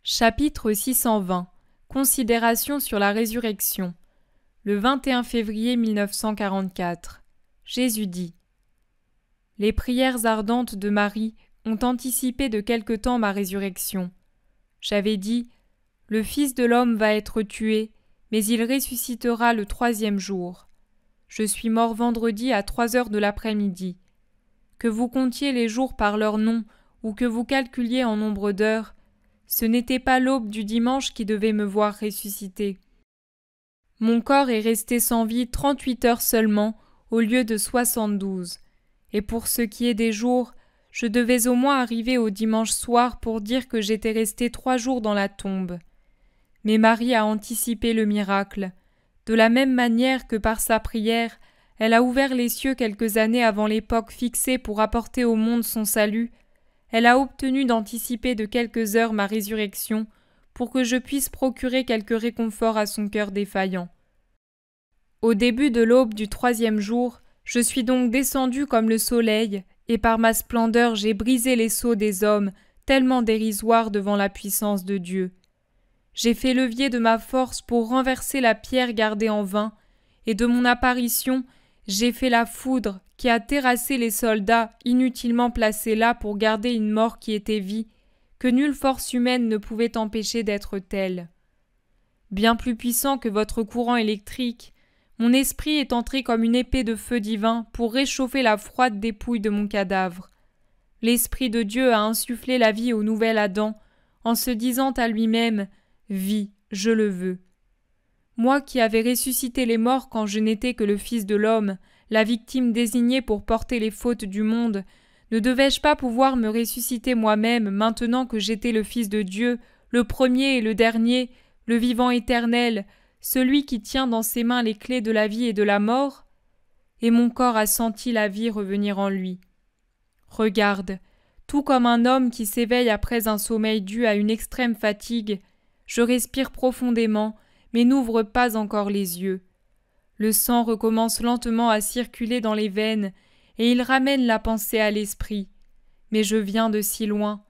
Chapitre 620. Considérations sur la résurrection. Le 21 février 1944. Jésus dit : Les prières ardentes de Marie ont anticipé de quelque temps ma résurrection. J'avais dit : Le Fils de l'homme va être tué, mais il ressuscitera le 3e jour. Je suis mort vendredi à 3 heures de l'après-midi. Que vous comptiez les jours par leur nom ou que vous calculiez en nombre d'heures, ce n'était pas l'aube du dimanche qui devait me voir ressusciter. Mon corps est resté sans vie 38 heures seulement au lieu de 72. Et pour ce qui est des jours, je devais au moins arriver au dimanche soir pour dire que j'étais resté 3 jours dans la tombe. Mais Marie a anticipé le miracle, de la même manière que par sa prière, elle a ouvert les cieux quelques années avant l'époque fixée pour apporter au monde son salut. Elle a obtenu d'anticiper de quelques heures ma résurrection pour que je puisse procurer quelque réconfort à son cœur défaillant. Au début de l'aube du 3e jour, je suis donc descendu comme le soleil, et par ma splendeur j'ai brisé les sceaux des hommes, tellement dérisoires devant la puissance de Dieu. J'ai fait levier de ma force pour renverser la pierre gardée en vain, et de mon apparition, j'ai fait la foudre qui a terrassé les soldats inutilement placés là pour garder une mort qui était vie, que nulle force humaine ne pouvait empêcher d'être telle. Bien plus puissant que votre courant électrique, mon esprit est entré comme une épée de feu divin pour réchauffer la froide dépouille de mon cadavre. L'Esprit de Dieu a insufflé la vie au nouvel Adam, en se disant à lui-même « Vis, je le veux ». Moi qui avais ressuscité les morts quand je n'étais que le Fils de l'homme, la victime désignée pour porter les fautes du monde, ne devais-je pas pouvoir me ressusciter moi-même maintenant que j'étais le Fils de Dieu, le premier et le dernier, le vivant éternel, celui qui tient dans ses mains les clés de la vie et de la mort ? Et mon corps a senti la vie revenir en lui. Regarde, tout comme un homme qui s'éveille après un sommeil dû à une extrême fatigue, je respire profondément, mais n'ouvre pas encore les yeux. Le sang recommence lentement à circuler dans les veines, et il ramène la pensée à l'esprit. Mais je viens de si loin.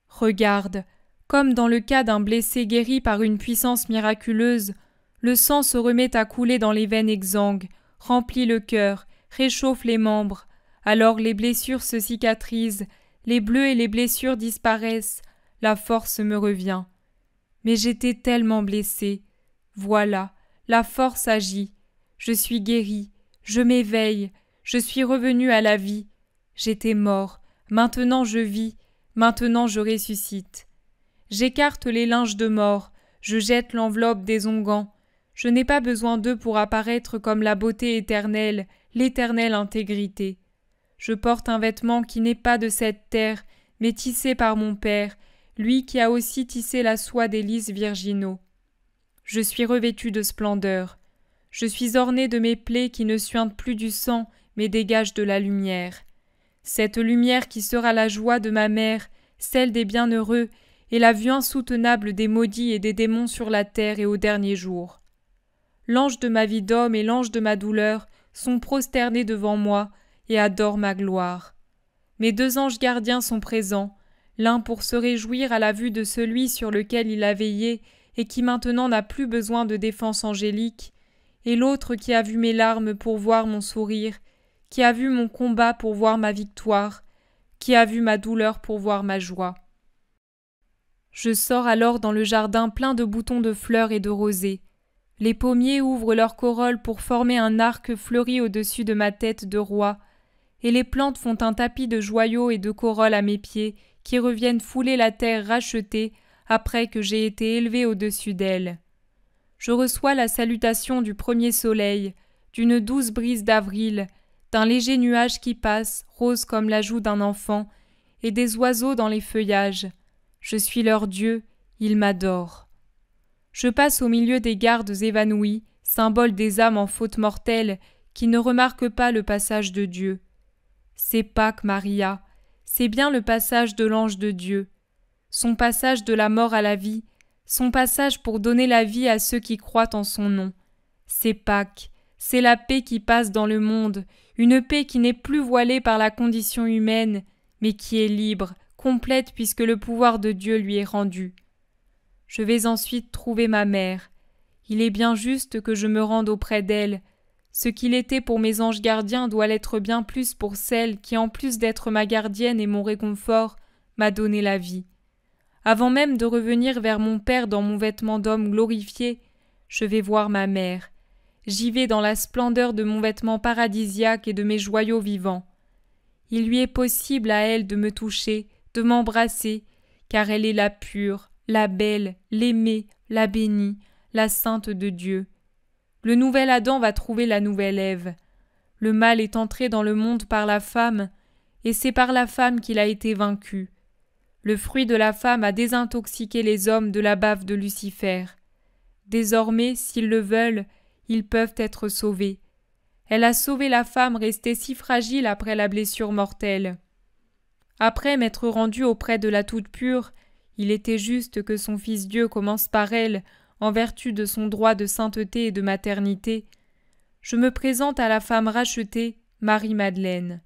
Regarde, comme dans le cas d'un blessé guéri par une puissance miraculeuse, le sang se remet à couler dans les veines exsangues, remplit le cœur, réchauffe les membres. Alors les blessures se cicatrisent, les bleus et les blessures disparaissent, la force me revient. Mais j'étais tellement blessé. Voilà, la force agit. Je suis guéri, je m'éveille, je suis revenu à la vie. J'étais mort, maintenant je vis, maintenant je ressuscite. J'écarte les linges de mort, je jette l'enveloppe des onguents. Je n'ai pas besoin d'eux pour apparaître comme la beauté éternelle, l'éternelle intégrité. Je porte un vêtement qui n'est pas de cette terre, mais tissé par mon Père, lui qui a aussi tissé la soie des lys virginaux. Je suis revêtu de splendeur. Je suis orné de mes plaies qui ne suintent plus du sang, mais dégagent de la lumière. Cette lumière qui sera la joie de ma mère, celle des bienheureux, et la vue insoutenable des maudits et des démons sur la terre et au dernier jour. L'ange de ma vie d'homme et l'ange de ma douleur sont prosternés devant moi et adorent ma gloire. Mes 2 anges gardiens sont présents, l'un pour se réjouir à la vue de celui sur lequel il a veillé et qui maintenant n'a plus besoin de défense angélique, et l'autre qui a vu mes larmes pour voir mon sourire, qui a vu mon combat pour voir ma victoire, qui a vu ma douleur pour voir ma joie. Je sors alors dans le jardin plein de boutons de fleurs et de rosées. Les pommiers ouvrent leurs corolles pour former un arc fleuri au-dessus de ma tête de roi, et les plantes font un tapis de joyaux et de corolles à mes pieds qui reviennent fouler la terre rachetée après que j'ai été élevé au-dessus d'elle. Je reçois la salutation du premier soleil, d'une douce brise d'avril, d'un léger nuage qui passe, rose comme la joue d'un enfant, et des oiseaux dans les feuillages. Je suis leur Dieu, ils m'adorent. Je passe au milieu des gardes évanouis, symboles des âmes en faute mortelle, qui ne remarquent pas le passage de Dieu. C'est Pâques, Maria, c'est bien le passage de l'ange de Dieu. Son passage de la mort à la vie, son passage pour donner la vie à ceux qui croient en son nom. C'est Pâques, c'est la paix qui passe dans le monde, une paix qui n'est plus voilée par la condition humaine, mais qui est libre, complète puisque le pouvoir de Dieu lui est rendu. Je vais ensuite trouver ma mère. Il est bien juste que je me rende auprès d'elle. Ce qu'il était pour mes anges gardiens doit l'être bien plus pour celle qui, en plus d'être ma gardienne et mon réconfort, m'a donné la vie. Avant même de revenir vers mon Père dans mon vêtement d'homme glorifié, je vais voir ma mère. J'y vais dans la splendeur de mon vêtement paradisiaque et de mes joyaux vivants. Il lui est possible à elle de me toucher, de m'embrasser, car elle est la pure, la belle, l'aimée, la bénie, la sainte de Dieu. Le nouvel Adam va trouver la nouvelle Ève. Le mal est entré dans le monde par la femme, et c'est par la femme qu'il a été vaincu. Le fruit de la femme a désintoxiqué les hommes de la bave de Lucifer. Désormais, s'ils le veulent, ils peuvent être sauvés. Elle a sauvé la femme restée si fragile après la blessure mortelle. Après m'être rendu auprès de la Toute-Pure, il était juste que son Fils Dieu commence par elle, en vertu de son droit de sainteté et de maternité. Je me présente à la femme rachetée, Marie-Madeleine.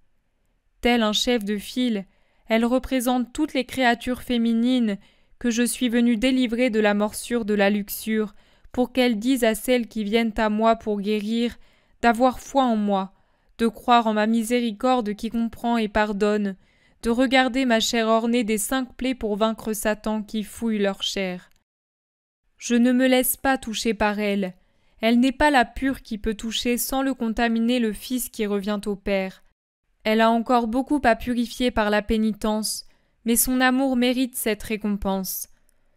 Tel un chef de file, elle représente toutes les créatures féminines que je suis venu délivrer de la morsure de la luxure, pour qu'elles disent à celles qui viennent à moi pour guérir, d'avoir foi en moi, de croire en ma miséricorde qui comprend et pardonne, de regarder ma chair ornée des 5 plaies pour vaincre Satan qui fouille leur chair. Je ne me laisse pas toucher par elle. Elle n'est pas la pure qui peut toucher sans le contaminer le Fils qui revient au Père. Elle a encore beaucoup à purifier par la pénitence, mais son amour mérite cette récompense.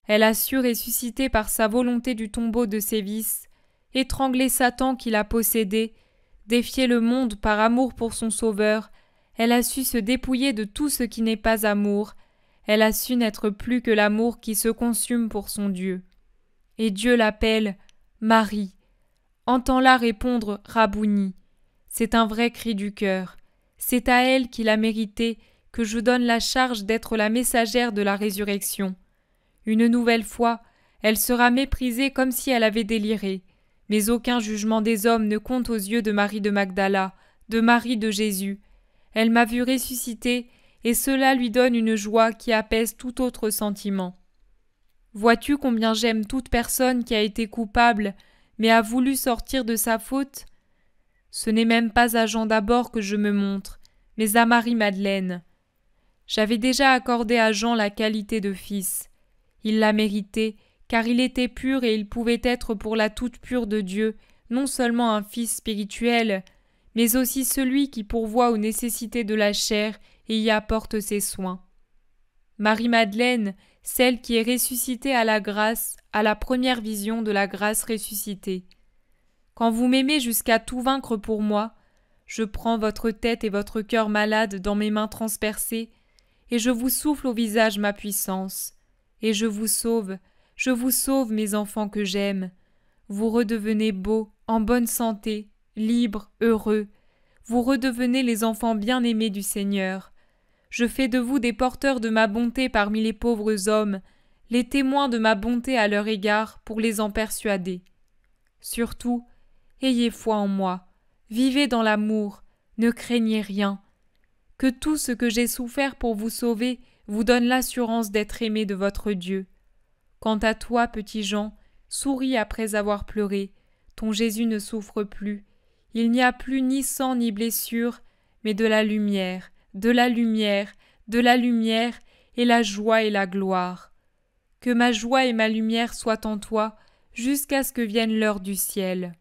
Elle a su ressusciter par sa volonté du tombeau de ses vices, étrangler Satan qui l'a possédé, défier le monde par amour pour son Sauveur. Elle a su se dépouiller de tout ce qui n'est pas amour. Elle a su n'être plus que l'amour qui se consume pour son Dieu. Et Dieu l'appelle Marie. Entends-la répondre Rabouni. C'est un vrai cri du cœur. C'est à elle qu'il a mérité que je donne la charge d'être la messagère de la résurrection. Une nouvelle fois, elle sera méprisée comme si elle avait déliré. Mais aucun jugement des hommes ne compte aux yeux de Marie de Magdala, de Marie de Jésus. Elle m'a vu ressusciter, et cela lui donne une joie qui apaise tout autre sentiment. Vois-tu combien j'aime toute personne qui a été coupable, mais a voulu sortir de sa faute ? Ce n'est même pas à Jean d'abord que je me montre, mais à Marie-Madeleine. J'avais déjà accordé à Jean la qualité de fils. Il l'a mérité, car il était pur et il pouvait être pour la toute-pure de Dieu, non seulement un fils spirituel, mais aussi celui qui pourvoit aux nécessités de la chair et y apporte ses soins. Marie-Madeleine, celle qui est ressuscitée à la grâce, a la première vision de la grâce ressuscitée. Quand vous m'aimez jusqu'à tout vaincre pour moi, je prends votre tête et votre cœur malade dans mes mains transpercées, et je vous souffle au visage ma puissance. Et je vous sauve, mes enfants que j'aime. Vous redevenez beaux, en bonne santé, libres, heureux. Vous redevenez les enfants bien-aimés du Seigneur. Je fais de vous des porteurs de ma bonté parmi les pauvres hommes, les témoins de ma bonté à leur égard pour les en persuader. Surtout, ayez foi en moi, vivez dans l'amour, ne craignez rien. Que tout ce que j'ai souffert pour vous sauver vous donne l'assurance d'être aimé de votre Dieu. Quant à toi, petit Jean, souris après avoir pleuré. Ton Jésus ne souffre plus. Il n'y a plus ni sang ni blessure, mais de la lumière, de la lumière, de la lumière, et la joie et la gloire. Que ma joie et ma lumière soient en toi, jusqu'à ce que vienne l'heure du ciel.